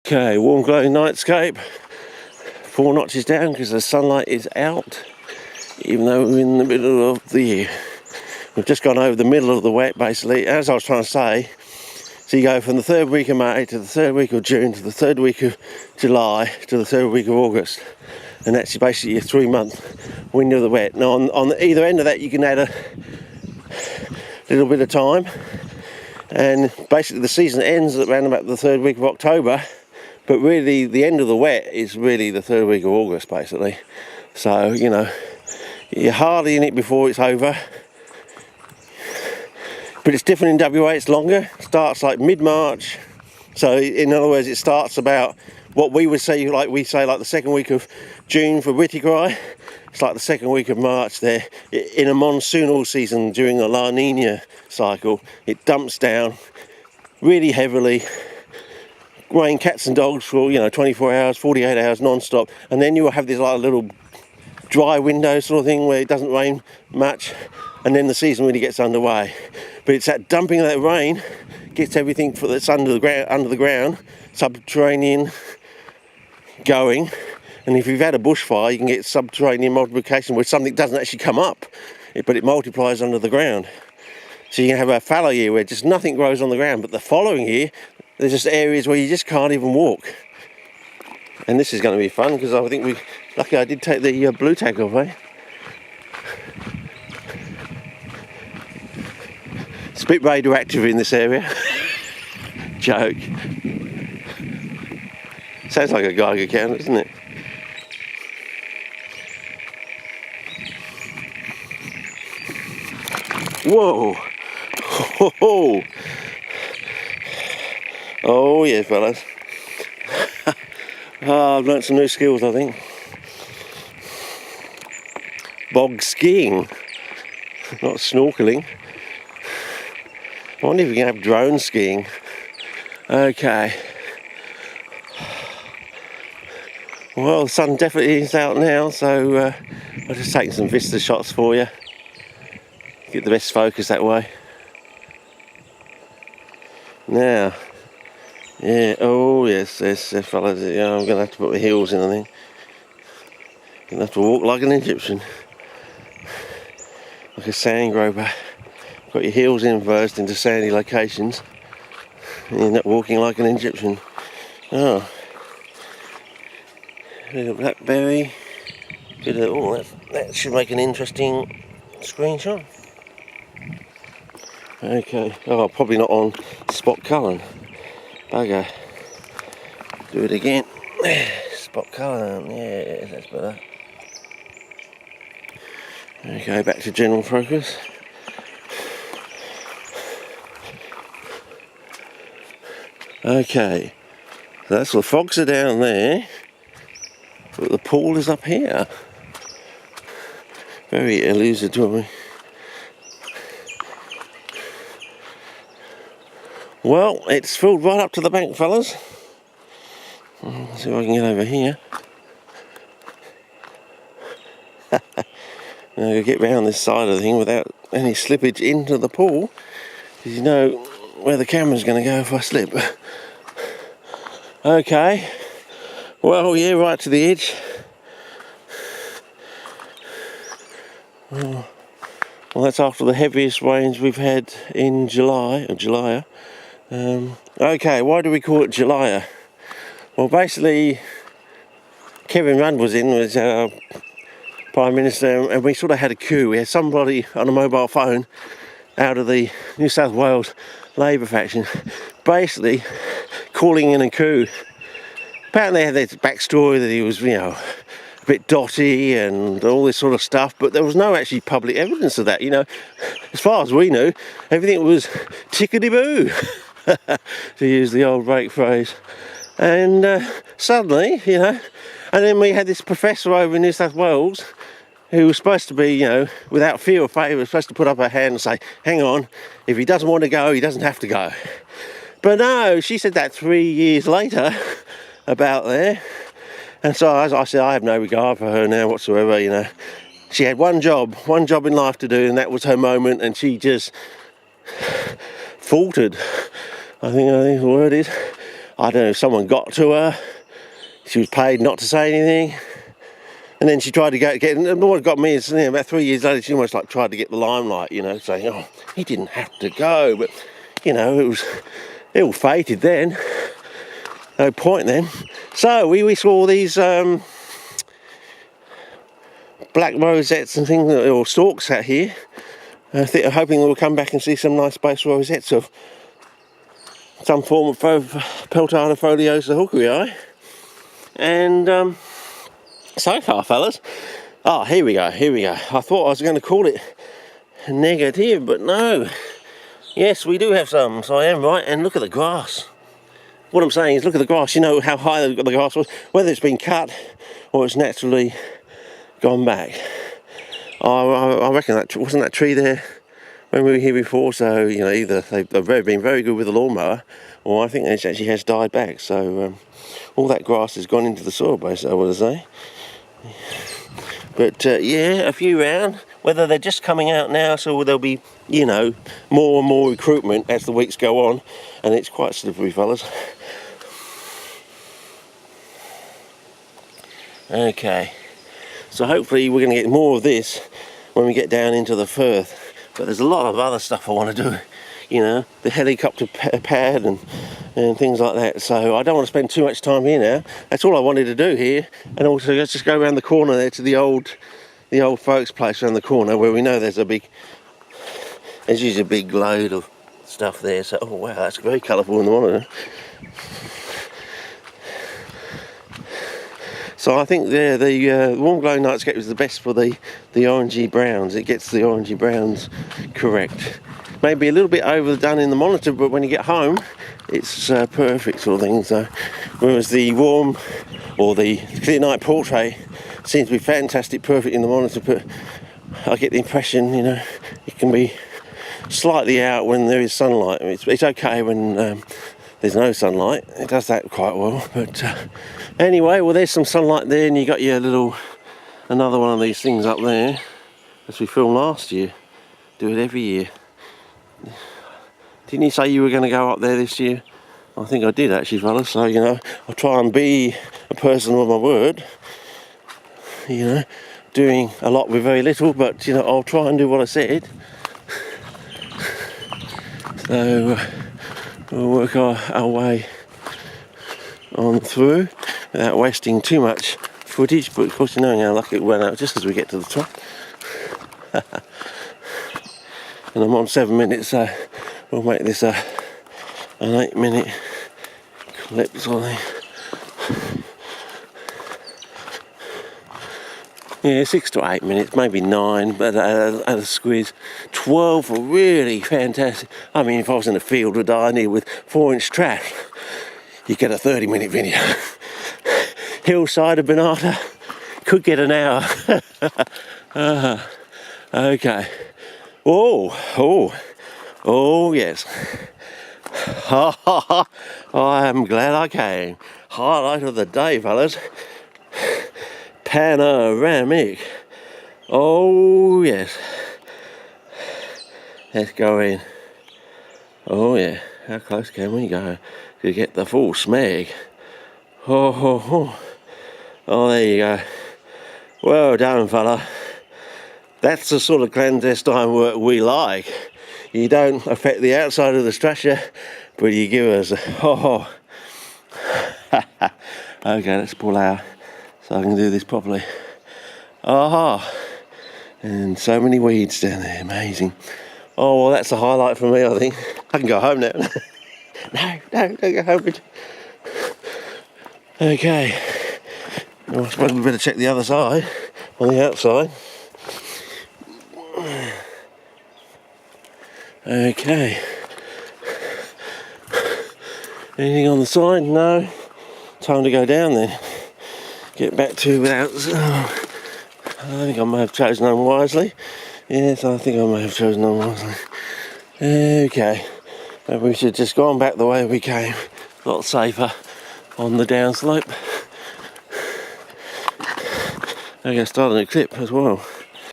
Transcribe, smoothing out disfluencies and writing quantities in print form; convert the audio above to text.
Okay, warm glowing nightscape, 4 notches down because the sunlight is out, even though we're in the middle of the year. We've just gone over the middle of the wet basically, as I was trying to say. So you go from the 3rd week of May to the 3rd week of June to the 3rd week of July to the 3rd week of August, and that's basically your 3-month window of the wet. Now on either end of that you can add a little bit of time, and basically the season ends at around about the 3rd week of October. But really, the end of the wet is really the 3rd week of August, basically. So, you know, you're hardly in it before it's over. But it's different in WA, it's longer. It starts like mid-March. So, in other words, it starts about what we would say, like we say, like the 2nd week of June for Wittigrai. It's like the 2nd week of March there. In a monsoonal season during the La Nina cycle, it dumps down really heavily. Rain cats and dogs for 24 hours, 48 hours non-stop, and then you will have this like little dry window sort of thing where it doesn't rain much, and then the season really gets underway. But it's that dumping of that rain gets everything that's under the ground, subterranean, going. And if you've had a bushfire, you can get subterranean multiplication where something doesn't actually come up, but it multiplies under the ground. So you can have a fallow year where just nothing grows on the ground, but the following year there's just areas where you just can't even walk. And this is going to be fun because I think lucky I did take the blue tag off, eh? It's a bit radioactive in this area. Joke. Sounds like a Geiger counter, doesn't it? Whoa! Ho, ho. Oh yeah, fellas. I've learnt some new skills, I think. Bog skiing, not snorkeling. I wonder if you can have drone skiing. Okay. Well, the sun definitely is out now, so I'll just take some vista shots for you. Get the best focus that way. Now. Yeah, oh yes, fellas, yeah, I'm going to have to put my heels in, I think. I'm going to have to walk like an Egyptian. Like a sand groper. Got your heels in first into sandy locations. And you end up walking like an Egyptian. Oh. A bit of blackberry. That should make an interesting screenshot. Okay, oh, probably not on spot colour. Bugger. Do it again. Spot colour. Yeah, that's better. Okay, back to general focus. Okay, so that's the fogs are down there, but the pool is up here. Very illusory. Well, it's filled right up to the bank, fellas. Let's see if I can get over here. Now I'll get round this side of the thing without any slippage into the pool, because you know where the camera's going to go if I slip. Okay. Well, yeah, right to the edge. Well, that's after the heaviest rains we've had in July. Okay, why do we call it July? Well, basically, Kevin Rudd was our Prime Minister, and we sort of had a coup. We had somebody on a mobile phone out of the New South Wales Labour faction, basically calling in a coup. Apparently they had this backstory that he was, a bit dotty and all this sort of stuff, but there was no actually public evidence of that. As far as we knew, everything was tickety-boo. To use the old break phrase. And suddenly, and then we had this professor over in New South Wales who was supposed to be, without fear or favour, was supposed to put up her hand and say, hang on, if he doesn't want to go, he doesn't have to go. But no, she said that 3 years later about there. And so as I said, I have no regard for her now whatsoever, She had one job in life to do, and that was her moment, and she just faltered. I think the word is. I don't know if someone got to her. She was paid not to say anything. And then she tried to get, and what got me is, about 3 years later, she almost like tried to get the limelight, saying, oh, he didn't have to go, but, it was ill fated then. No point then. So we saw these black rosettes and things, or stalks out here. Hoping we'll come back and see some nice base rosettes of some form of Peltata foliosa hookerii. And so far, fellas, here we go. I thought I was going to call it negative, but no. Yes, we do have some, so I am right. And look at the grass. What I'm saying is, look at the grass. You know how high the grass was, whether it's been cut or it's naturally gone back. I reckon that wasn't that tree there when we were here before. So either they've been very good with the lawnmower, or I think it actually has died back. So all that grass has gone into the soil base, I would say. But yeah, a few round. Whether they're just coming out now, so there'll be, more and more recruitment as the weeks go on, and it's quite slippery, fellas. Okay, so hopefully we're going to get more of this when we get down into the Firth. But there's a lot of other stuff I want to do, the helicopter pad and things like that. So I don't want to spend too much time here now. That's all I wanted to do here. And also, let's just go around the corner there to the old folks' place around the corner, where we know there's usually a big load of stuff there. So, oh wow, that's very colourful in the monitor. So I think the warm glow nightscape is the best for the orangey browns. It gets the orangey browns correct. Maybe a little bit overdone in the monitor, but when you get home, it's perfect sort of thing. So, whereas the warm or the clear night portrait seems to be fantastic, perfect in the monitor, but I get the impression, it can be slightly out when there is sunlight. It's okay when there's no sunlight. It does that quite well. But anyway, well, there's some sunlight there, and you got your another one of these things up there, as we filmed last year. Do it every year. Didn't you say you were going to go up there this year? I think I did actually, fellas. So I'll try and be a person of my word. Doing a lot with very little, but I'll try and do what I said. So we'll work our way on through without wasting too much footage, but of course knowing how lucky it went out just as we get to the top. And I'm on 7 minutes, so we'll make this an 8-minute clip sort of thing. Yeah, 6 to 8 minutes, maybe 9, but at a squeeze. 12 were really fantastic. I mean, if I was in a field with I with 4-inch trash, you get a 30-minute video. Hillside of Bernata could get an hour. Okay. Oh, yes. I am glad I came. Highlight of the day, fellas. Panoramic. Oh, yes. Let's go in. Oh, yeah. How close can we go to get the full smeg? Oh, there you go. Well done, fella. That's the sort of clandestine work we like. You don't affect the outside of the structure, but you give us Okay, let's pull out so I can do this properly. And so many weeds down there, amazing. Oh, well, that's a highlight for me, I think. I can go home now. No, don't go home. Okay. Well, I suppose we better check the other side, on the outside. Okay. Anything on the side? No. Time to go down then. Get back to without... I think I may have chosen unwisely. Yes, I think I may have chosen unwisely. Okay. Maybe we should have just gone back the way we came. A lot safer on the downslope. Okay, start a new clip as well.